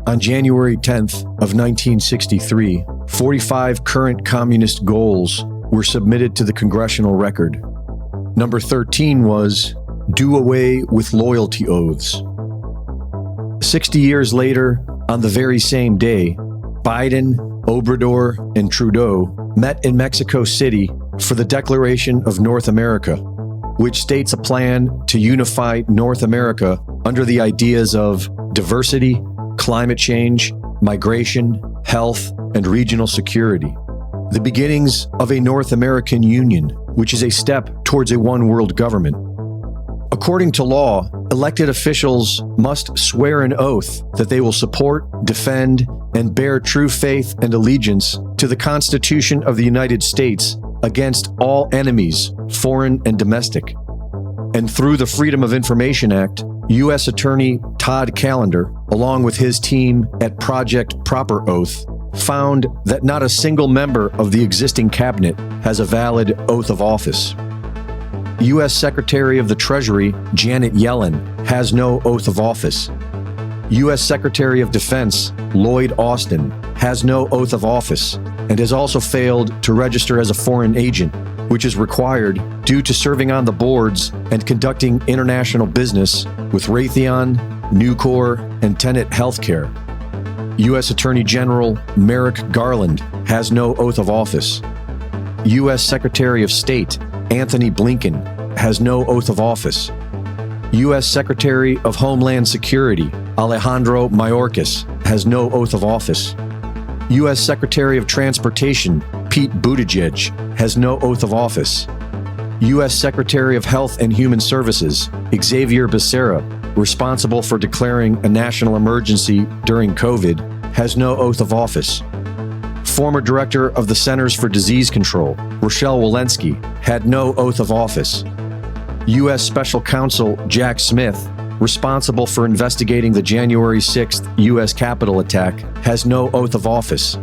On January 10th of 1963, 45 current communist goals were submitted to the congressional record. Number 13 was, do away with loyalty oaths. 60 years later, on the very same day, Biden, Obrador, and Trudeau met in Mexico City for the Declaration of North America, which states a plan to unify North America under the ideas of diversity, climate change, migration, health, and regional security. The beginnings of a North American Union, which is a step towards a one-world government. According to law, elected officials must swear an oath that they will support, defend, and bear true faith and allegiance to the Constitution of the United States against all enemies, foreign and domestic. And through the Freedom of Information Act, U.S. Attorney Todd Callender, along with his team at Project Proper Oath, found that not a single member of the existing cabinet has a valid oath of office. U.S. Secretary of the Treasury Janet Yellen has no oath of office. U.S. Secretary of Defense Lloyd Austin has no oath of office and has also failed to register as a foreign agent, which is required due to serving on the boards and conducting international business with Raytheon, Nucor, and Tenet Healthcare. U.S. Attorney General Merrick Garland has no oath of office. U.S. Secretary of State Anthony Blinken has no oath of office. U.S. Secretary of Homeland Security Alejandro Mayorkas has no oath of office. U.S. Secretary of Transportation Pete Buttigieg has no oath of office. U.S. Secretary of Health and Human Services Xavier Becerra, responsible for declaring a national emergency during COVID, has no oath of office. Former Director of the Centers for Disease Control Rochelle Walensky had no oath of office. U.S. Special Counsel Jack Smith, responsible for investigating the January 6th U.S. Capitol attack, has no oath of office.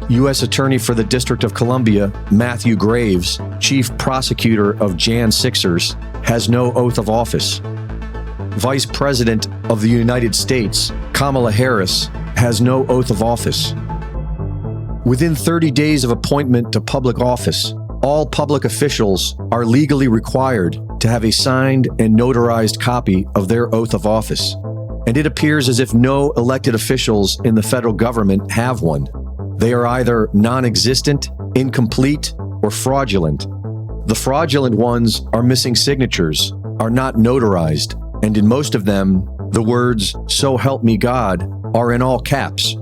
U.S. Attorney for the District of Columbia Matthew Graves, Chief Prosecutor of Jan 6ers, has no oath of office. Vice President of the United States Kamala Harris has no oath of office. Within 30 days of appointment to public office, all public officials are legally required to have a signed and notarized copy of their oath of office. And it appears as if no elected officials in the federal government have one. They are either non-existent, incomplete, or fraudulent. The fraudulent ones are missing signatures, are not notarized, and in most of them, the words, "So help me God," are in all caps.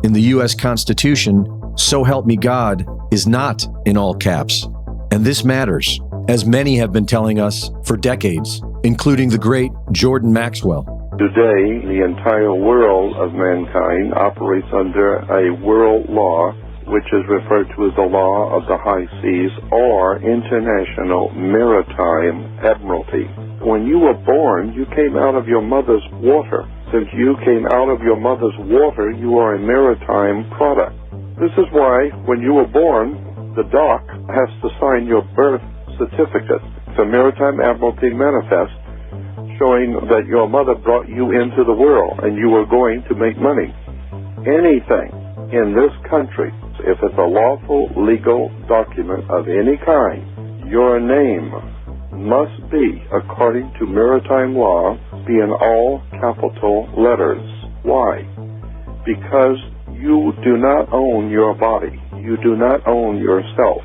In the U.S. Constitution, "So help me God" is not in all caps. And this matters, as many have been telling us for decades, including the great Jordan Maxwell. Today, the entire world of mankind operates under a world law, which is referred to as the law of the high seas or international maritime admiralty. When you were born, you came out of your mother's water. Since you came out of your mother's water, you are a maritime product. This is why, when you were born, the dock has to sign your birth certificate. It's a maritime admiralty manifest showing that your mother brought you into the world and you were going to make money. Anything in this country, if it's a lawful legal document of any kind, your name must be, according to maritime law, be in all capital letters. Why? Because you do not own your body. You do not own yourself.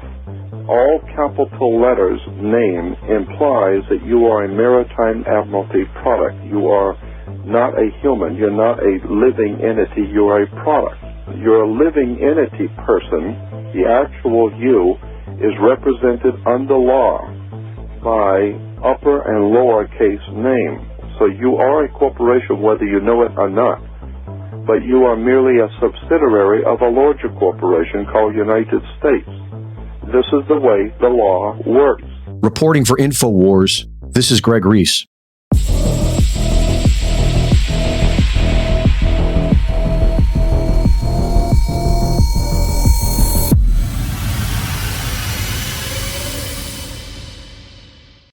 All capital letters name implies that you are a maritime admiralty product. You are not a human. You're not a living entity. You are a product. You're a living entity person. The actual you is represented under law by upper and lowercase name. So you are a corporation whether you know it or not. But you are merely a subsidiary of a larger corporation called United States. This is the way the law works. Reporting for InfoWars, this is Greg Reese.